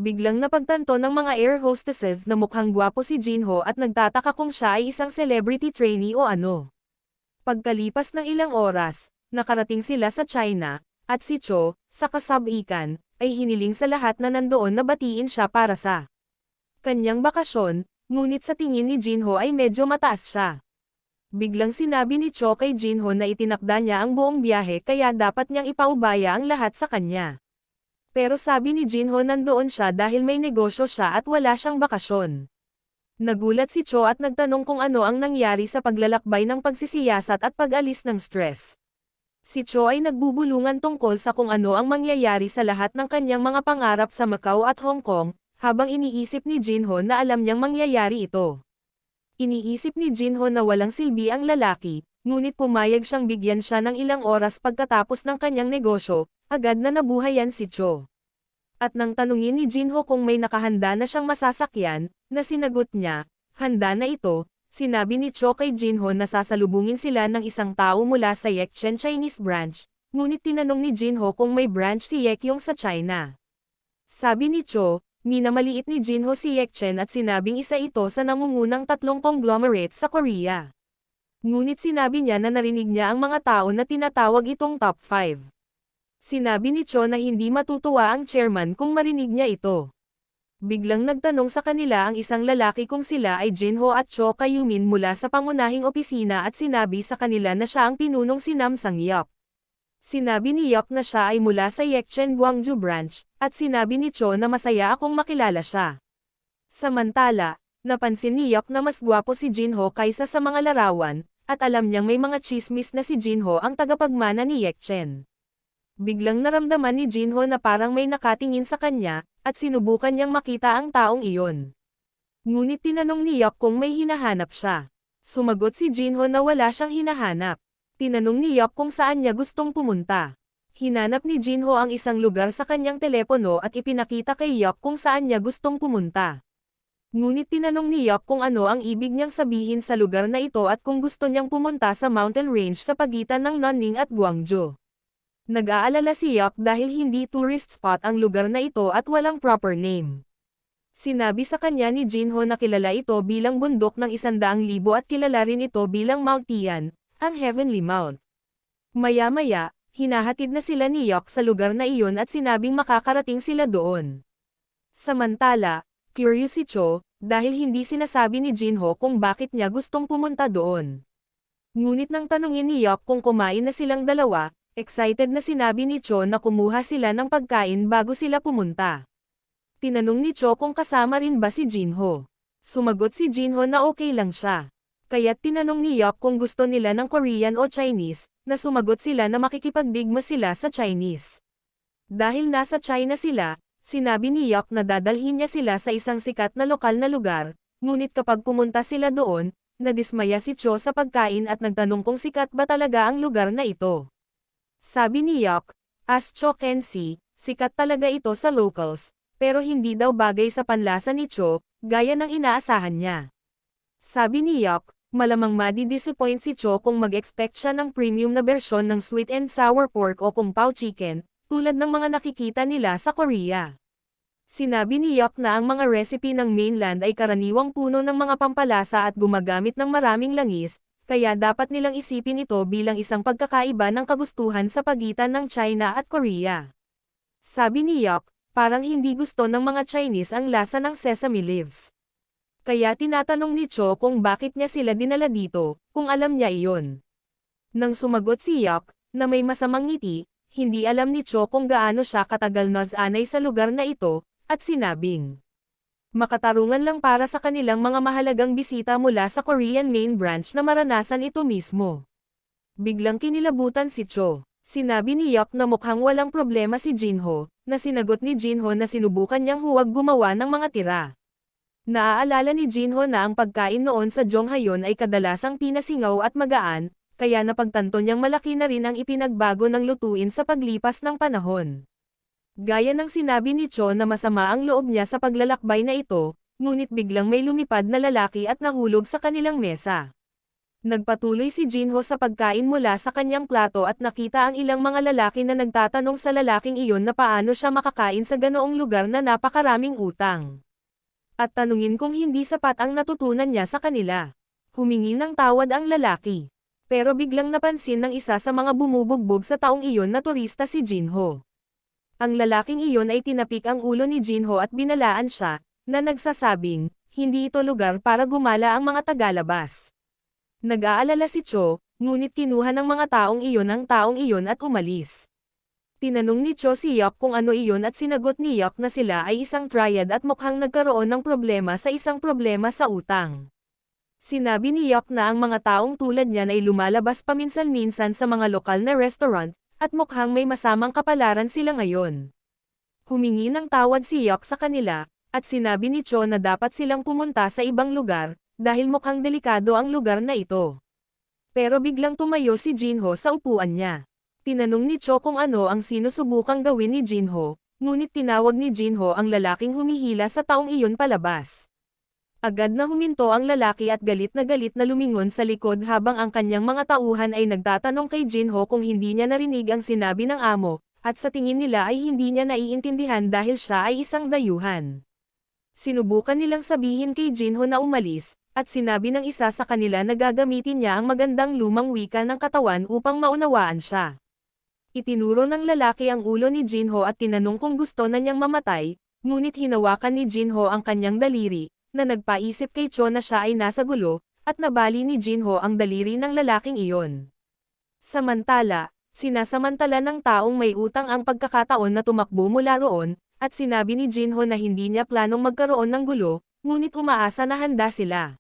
Biglang napagtanto ng mga air hostesses na mukhang gwapo si Jinho at nagtataka kung siya ay isang celebrity trainee o ano. Pagkalipas ng ilang oras, nakarating sila sa China, at si Cho, sa kasabikan, ay hiniling sa lahat na nandoon na batiin siya para sa kanyang bakasyon, ngunit sa tingin ni Jinho ay medyo mataas siya. Biglang sinabi ni Cho kay Jinho na itinakda niya ang buong biyahe kaya dapat niyang ipaubaya ang lahat sa kanya. Pero sabi ni Jinho nandoon siya dahil may negosyo siya at wala siyang bakasyon. Nagulat si Cho at nagtanong kung ano ang nangyari sa paglalakbay ng pagsisiyasat at pag-alis ng stress. Si Cho ay nagbubulungan tungkol sa kung ano ang mangyayari sa lahat ng kanyang mga pangarap sa Macau at Hong Kong, habang iniisip ni Jinho na alam niyang mangyayari ito. Iniisip ni Jinho na walang silbi ang lalaki, ngunit pumayag siyang bigyan siya ng ilang oras pagkatapos ng kanyang negosyo, agad na nabuhayan si Cho. At nang tanungin ni Jinho kung may nakahanda na siyang masasakyan, na sinagot niya, handa na ito, sinabi ni Cho kay Jinho na sasalubungin sila ng isang tao mula sa Yekchen Chinese branch, ngunit tinanong ni Jinho kung may branch si Yekyong sa China. Sabi ni Cho, minamaliit ni Jinho si Yekchen at sinabing isa ito sa nangungunang 3 conglomerates sa Korea. Ngunit sinabi niya na narinig niya ang mga tao na tinatawag itong top 5. Sinabi ni Cho na hindi matutuwa ang chairman kung marinig niya ito. Biglang nagtanong sa kanila ang isang lalaki kung sila ay Jinho at Cho Kayumin mula sa pangunahing opisina at sinabi sa kanila na siya ang pinunong si Nam Sang-yeok. Sinabi ni Yeok na siya ay mula sa Yekchen Gwangju branch, at sinabi ni Cho na masaya akong makilala siya. Samantala, napansin ni Yeok na mas gwapo si Jinho kaysa sa mga larawan, at alam niyang may mga chismis na si Jinho ang tagapagmana ni Yekchen. Biglang naramdaman ni Jinho na parang may nakatingin sa kanya, at sinubukan niyang makita ang taong iyon. Ngunit tinanong ni Yeok kung may hinahanap siya. Sumagot si Jinho na wala siyang hinahanap. Tinanong ni Yeok kung saan niya gustong pumunta. Hinanap ni Jinho ang isang lugar sa kanyang telepono at ipinakita kay Yeok kung saan niya gustong pumunta. Ngunit tinanong ni Yeok kung ano ang ibig niyang sabihin sa lugar na ito at kung gusto niyang pumunta sa mountain range sa pagitan ng Nanning at Gwangju. Nag-aalala si Yeok dahil hindi tourist spot ang lugar na ito at walang proper name. Sinabi sa kanya ni Jinho na kilala ito bilang bundok ng 100,000 at kilala rin ito bilang Mount Tian, ang Heavenly Mount. Maya-maya, hinahatid na sila ni Yeok sa lugar na iyon at sinabing makakarating sila doon. Samantala, curious si Cho, dahil hindi sinasabi ni Jinho kung bakit niya gustong pumunta doon. Ngunit nang tanungin ni Yeok kung kumain na silang dalawa, excited na sinabi ni Cho na kumuha sila ng pagkain bago sila pumunta. Tinanong ni Cho kung kasama rin ba si Jinho. Sumagot si Jinho na okay lang siya. Kaya't tinanong ni Yeok kung gusto nila ng Korean o Chinese, na sumagot sila na makikipagdigma sila sa Chinese. Dahil nasa China sila, sinabi ni Yeok na dadalhin niya sila sa isang sikat na lokal na lugar, ngunit kapag pumunta sila doon, nadismaya si Cho sa pagkain at nagtanong kung sikat ba talaga ang lugar na ito. Sabi ni Yeok, as Cho can see, sikat talaga ito sa locals, pero hindi daw bagay sa panlasa ni Cho, gaya ng inaasahan niya. Sabi ni Yeok, malamang madi-disappoint si Cho kung mag-expect siya ng premium na bersyon ng sweet and sour pork o kung pao chicken, tulad ng mga nakikita nila sa Korea. Sinabi ni Yeok na ang mga recipe ng mainland ay karaniwang puno ng mga pampalasa at gumagamit ng maraming langis, kaya dapat nilang isipin ito bilang isang pagkakaiba ng kagustuhan sa pagitan ng China at Korea. Sabi ni Yeok, parang hindi gusto ng mga Chinese ang lasa ng sesame leaves. Kaya tinatanong ni Cho kung bakit niya sila dinala dito, kung alam niya iyon. Nang sumagot si Yeok, na may masamang ngiti, hindi alam ni Cho kung gaano siya katagal nasanay sa lugar na ito, at sinabing makatarungan lang para sa kanilang mga mahalagang bisita mula sa Korean main branch na maranasan ito mismo. Biglang kinilabutan si Cho. Sinabi ni Yeok na mukhang walang problema si Jinho, na sinagot ni Jinho na sinubukan niyang huwag gumawa ng mga tira. Naaalala ni Jinho na ang pagkain noon sa Jonghayon ay kadalasang pinasingaw at magaan, kaya napagtanto niyang malaki na rin ang ipinagbago ng lutuin sa paglipas ng panahon. Gaya ng sinabi ni Cho na masama ang loob niya sa paglalakbay na ito, ngunit biglang may lumipad na lalaki at nahulog sa kanilang mesa. Nagpatuloy si Jinho sa pagkain mula sa kanyang plato at nakita ang ilang mga lalaki na nagtatanong sa lalaking iyon na paano siya makakain sa ganoong lugar na napakaraming utang. At tanungin kung hindi sapat ang natutunan niya sa kanila. Humingi ng tawad ang lalaki. Pero biglang napansin ng isa sa mga bumubugbog sa taong iyon na turista si Jinho. Ang lalaking iyon ay tinapik ang ulo ni Jinho at binalaan siya, na nagsasabing, hindi ito lugar para gumala ang mga tagalabas. Nag-aalala si Cho, ngunit kinuha ng mga taong iyon ang taong iyon at umalis. Tinanong ni Cho si Yok kung ano iyon at sinagot ni Yok na sila ay isang triad at mukhang nagkaroon ng problema sa isang problema sa utang. Sinabi ni Yok na ang mga taong tulad niyan ay lumalabas paminsan-minsan sa mga lokal na restaurant, at mukhang may masamang kapalaran sila ngayon. Humingi ng tawad si Yok sa kanila, at sinabi ni Cho na dapat silang pumunta sa ibang lugar, dahil mukhang delikado ang lugar na ito. Pero biglang tumayo si Jinho sa upuan niya. Tinanong ni Cho kung ano ang sinusubukang gawin ni Jinho, ngunit tinawag ni Jinho ang lalaking humihila sa taong iyon palabas. Agad na huminto ang lalaki at galit na lumingon sa likod habang ang kanyang mga tauhan ay nagtatanong kay Jinho kung hindi niya narinig ang sinabi ng amo, at sa tingin nila ay hindi niya naiintindihan dahil siya ay isang dayuhan. Sinubukan nilang sabihin kay Jinho na umalis, at sinabi ng isa sa kanila na gagamitin niya ang magandang lumang wika ng katawan upang maunawaan siya. Itinuro ng lalaki ang ulo ni Jinho at tinanong kung gusto na niyang mamatay, ngunit hinawakan ni Jinho ang kanyang daliri, na nagpaisip kay Cho na siya ay nasa gulo, at nabali ni Jinho ang daliri ng lalaking iyon. Samantala, sinasamantala ng taong may utang ang pagkakataon na tumakbo mula roon, at sinabi ni Jinho na hindi niya planong magkaroon ng gulo, ngunit umaasa na handa sila.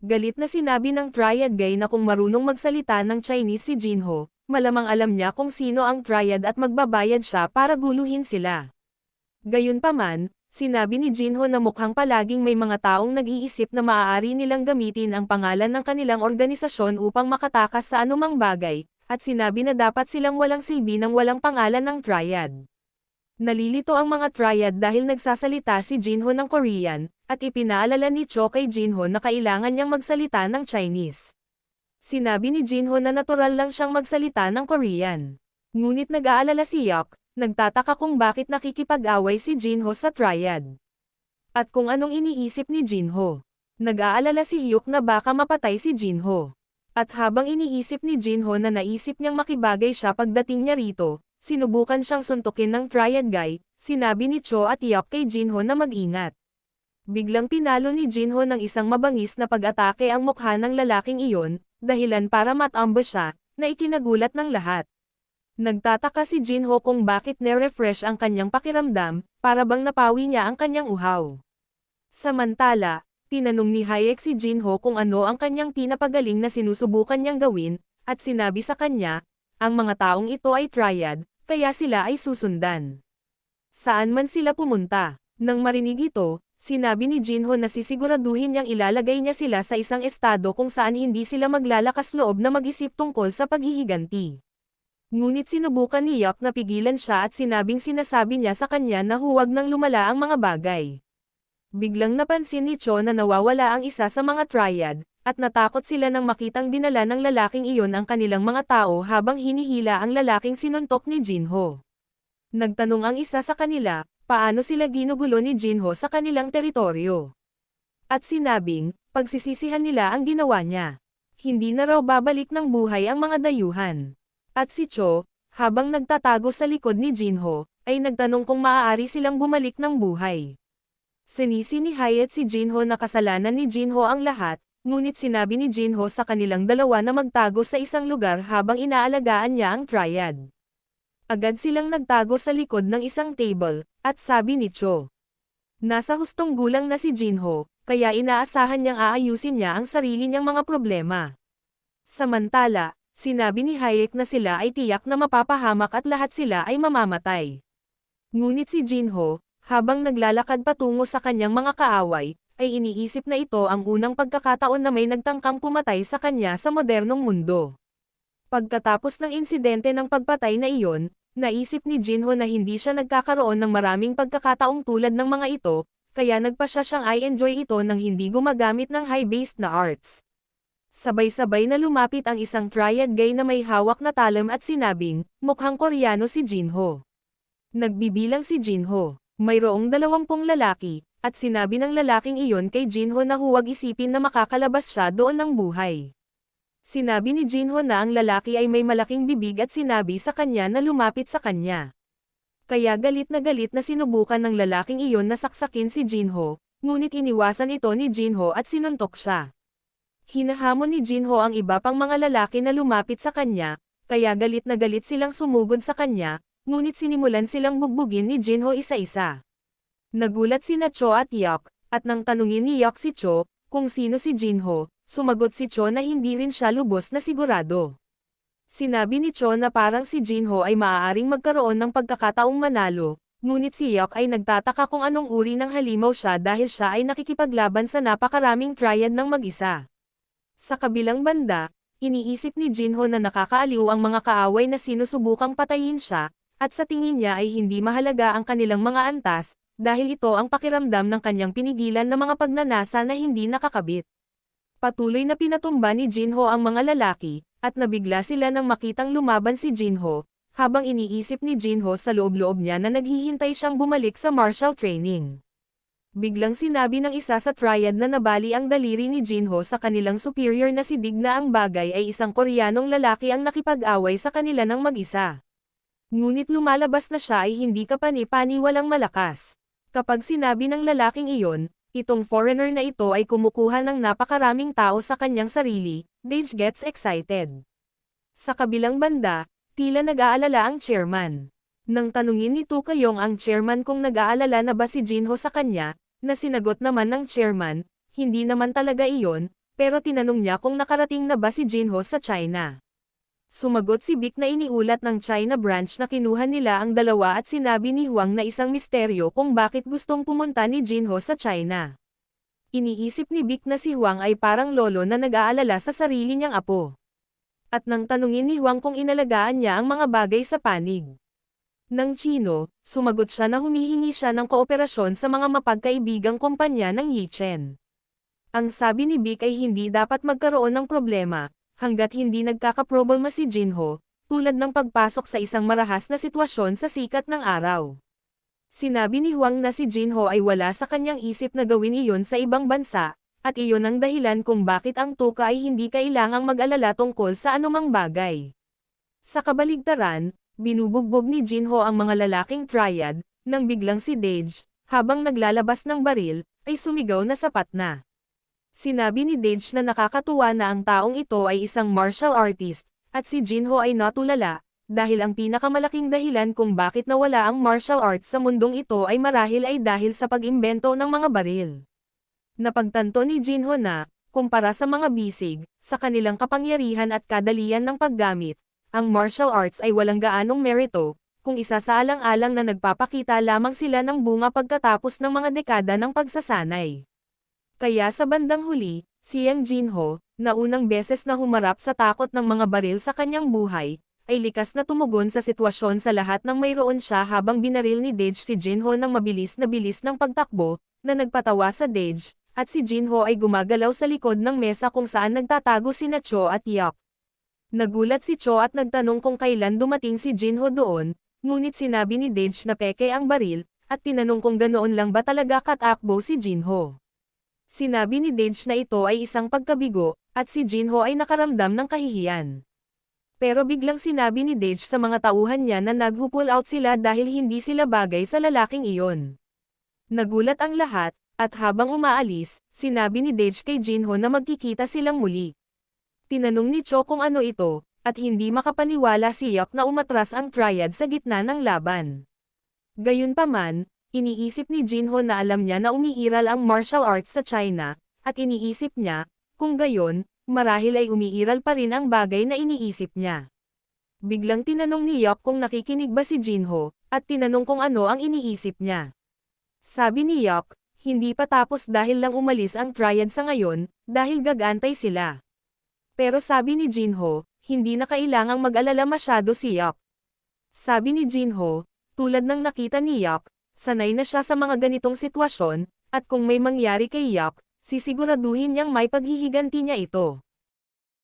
Galit na sinabi ng triad guy na kung marunong magsalita ng Chinese si Jinho, malamang alam niya kung sino ang triad at magbabayad siya para guluhin sila. Gayunpaman, sinabi ni Jinho na mukhang palaging may mga taong nag-iisip na maaari nilang gamitin ang pangalan ng kanilang organisasyon upang makatakas sa anumang bagay, at sinabi na dapat silang walang silbi ng walang pangalan ng triad. Nalilito ang mga triad dahil nagsasalita si Jinho ng Korean, at ipinaalala ni Cho kay Jinho na kailangan niyang magsalita ng Chinese. Sinabi ni Jinho na natural lang siyang magsalita ng Korean. Ngunit nag-aalala si Yok, nagtataka kung bakit nakikipag-away si Jinho sa triad. At kung anong iniisip ni Jinho. Nag-aalala si Hyuk na baka mapatay si Jinho. At habang iniisip ni Jinho na naisip niyang makibagay siya pagdating niya rito, sinubukan siyang suntukin ng triad guy, sinabi ni Cho at Yok kay Jinho na mag-ingat. Biglang pinalo ni Jinho ng isang mabangis na pag-atake ang mukha ng lalaking iyon, dahilan para matambo siya, na ikinagulat ng lahat. Nagtataka si Jinho kung bakit ne-refresh ang kanyang pakiramdam, para bang napawi niya ang kanyang uhaw. Samantala, tinanong ni Hayek si Jinho kung ano ang kanyang pinapagaling na sinusubukan niyang gawin, at sinabi sa kanya, ang mga taong ito ay triad, kaya sila ay susundan. Saan man sila pumunta. Nang marinig ito, sinabi ni Jinho na sisiguraduhin niyang ilalagay niya sila sa isang estado kung saan hindi sila maglalakas loob na mag-isip tungkol sa paghihiganti. Ngunit sinubukan ni Yok na pigilan siya at sinabing sinasabi niya sa kanya na huwag nang lumala ang mga bagay. Biglang napansin ni Cho na nawawala ang isa sa mga triad, at natakot sila nang makitang dinala ng lalaking iyon ang kanilang mga tao habang hinihila ang lalaking sinuntok ni Jinho. Nagtanong ang isa sa kanila, paano sila ginugulo ni Jinho sa kanilang teritoryo. At sinabing, pagsisisihan nila ang ginawa niya. Hindi na raw babalik ng buhay ang mga dayuhan. At si Cho, habang nagtatago sa likod ni Jinho, ay nagtanong kung maaari silang bumalik ng buhay. Sinisi ni Hayat si Jinho na kasalanan ni Jinho ang lahat, ngunit sinabi ni Jinho sa kanilang dalawa na magtago sa isang lugar habang inaalagaan niya ang triad. Agad silang nagtago sa likod ng isang table, at sabi ni Cho. Nasa hustong gulang na si Jinho, kaya inaasahan niyang aayusin niya ang sarili niyang mga problema. Samantala, sinabi ni Hayek na sila ay tiyak na mapapahamak at lahat sila ay mamamatay. Ngunit si Jinho, habang naglalakad patungo sa kanyang mga kaaway, ay iniisip na ito ang unang pagkakataon na may nagtangkang pumatay sa kanya sa modernong mundo. Pagkatapos ng insidente ng pagpatay na iyon, naisip ni Jinho na hindi siya nagkakaroon ng maraming pagkakataong tulad ng mga ito, kaya nagpasya siyang i-enjoy ito nang hindi gumagamit ng high-based na arts. Sabay-sabay na lumapit ang isang triad guy na may hawak na talam at sinabing, mukhang Koreano si Jinho. Nagbibilang si Jinho. Mayroong 20 lalaki, at sinabi ng lalaking iyon kay Jinho na huwag isipin na makakalabas siya doon ng buhay. Sinabi ni Jinho na ang lalaki ay may malaking bibig at sinabi sa kanya na lumapit sa kanya. Kaya galit na sinubukan ng lalaking iyon na saksakin si Jinho, ngunit iniwasan ito ni Jinho at sinuntok siya. Hinahamon ni Jinho ang iba pang mga lalaki na lumapit sa kanya, kaya galit na galit silang sumugod sa kanya, ngunit sinimulan silang bugbugin ni Jinho isa-isa. Nagulat sina Cho at Yok, at nang tanungin ni Yok si Cho, kung sino si Jinho, sumagot si Cho na hindi rin siya lubos na sigurado. Sinabi ni Cho na parang si Jinho ay maaaring magkaroon ng pagkakataong manalo, ngunit si Yok ay nagtataka kung anong uri ng halimaw siya dahil siya ay nakikipaglaban sa napakaraming triad ng mag-isa. Sa kabilang banda, iniisip ni Jinho na nakakaaliw ang mga kaaway na sinusubukang patayin siya, at sa tingin niya ay hindi mahalaga ang kanilang mga antas, dahil ito ang pakiramdam ng kanyang pinigilan na mga pagnanasa na hindi nakakabit. Patuloy na pinatumba ni Jinho ang mga lalaki, at nabigla sila nang makitang lumaban si Jinho, habang iniisip ni Jinho sa loob-loob niya na naghihintay siyang bumalik sa martial training. Biglang sinabi ng isa sa triad na nabali ang daliri ni Jinho sa kanilang superior na si Dig na ang bagay ay isang Koreanong lalaki ang nakipag-away sa kanila ng mag-isa. Ngunit lumalabas na siya ay hindi kapani-pani walang malakas. Kapag sinabi ng lalaking iyon, itong foreigner na ito ay kumukuha ng napakaraming tao sa kanyang sarili, Dage gets excited. Sa kabilang banda, tila nag-aalala ang chairman. Nang tanungin ni Tukayong ang chairman kung nag-aalala na ba si Jinho sa kanya, na sinagot naman ng chairman, hindi naman talaga iyon, pero tinanong niya kung nakarating na ba si Jinho sa China. Sumagot si Vic na iniulat ng China branch na kinuha nila ang dalawa at sinabi ni Huang na isang misteryo kung bakit gustong pumunta ni Jinho sa China. Iniisip ni Vic na si Huang ay parang lolo na nag-aalala sa sarili niyang apo. At nang tanungin ni Huang kung inalagaan niya ang mga bagay sa panig ng Chino, sumagot siya na humihingi siya ng kooperasyon sa mga mapagkaibigang kumpanya ng Yichen. Ang sabi ni Vic ay hindi dapat magkaroon ng problema, hanggat hindi nagkakaproblema si Jinho, tulad ng pagpasok sa isang marahas na sitwasyon sa sikat ng araw. Sinabi ni Huang na si Jinho ay wala sa kanyang isip na gawin iyon sa ibang bansa, at iyon ang dahilan kung bakit ang Tuka ay hindi kailangang mag-alala tungkol sa anumang bagay. Sa kabaligtaran, binubugbog ni Jinho ang mga lalaking triad, nang biglang si Dage, habang naglalabas ng baril, ay sumigaw na sapat na. Sinabi ni Dage na nakakatuwa na ang taong ito ay isang martial artist, at si Jinho ay natulala, dahil ang pinakamalaking dahilan kung bakit nawala ang martial arts sa mundong ito ay marahil ay dahil sa pag-imbento ng mga baril. Napagtanto ni Jinho na, kumpara sa mga bisig, sa kanilang kapangyarihan at kadalian ng paggamit, ang martial arts ay walang gaanong merito, kung isa sa alang-alang na nagpapakita lamang sila ng bunga pagkatapos ng mga dekada ng pagsasanay. Kaya sa bandang huli, si Yang Jinho, na unang beses na humarap sa takot ng mga baril sa kanyang buhay, ay likas na tumugon sa sitwasyon sa lahat ng mayroon siya habang binaril ni Dage si Jinho ng mabilis na bilis ng pagtakbo, na nagpatawa sa Dage, at si Jinho ay gumagalaw sa likod ng mesa kung saan nagtatago sina Cho at Yok. Nagulat si Cho at nagtanong kung kailan dumating si Jinho doon, ngunit sinabi ni Dage na peke ang baril, at tinanong kung ganoon lang ba talaga katakbo si Jinho. Sinabi ni Dage na ito ay isang pagkabigo, at si Jinho ay nakaramdam ng kahihiyan. Pero biglang sinabi ni Dage sa mga tauhan niya na nag-pull out sila dahil hindi sila bagay sa lalaking iyon. Nagulat ang lahat, at habang umaalis, sinabi ni Dage kay Jinho na magkikita silang muli. Tinanong ni Cho kung ano ito, at hindi makapaniwala si Yok na umatras ang triad sa gitna ng laban. Gayunpaman, iniisip ni Jinho na alam niya na umiiral ang martial arts sa China, at iniisip niya, kung gayon, marahil ay umiiral pa rin ang bagay na iniisip niya. Biglang tinanong ni Yok kung nakikinig ba si Jinho, at tinanong kung ano ang iniisip niya. Sabi ni Yok, hindi pa tapos dahil lang umalis ang triad sa ngayon, dahil gagantay sila. Pero sabi ni Jinho, hindi na kailangang mag-alala masyado si Yok. Sabi ni Jinho, tulad ng nakita ni Yok, sanay na siya sa mga ganitong sitwasyon, at kung may mangyari kay Yok, sisiguraduhin niyang may paghihiganti niya ito.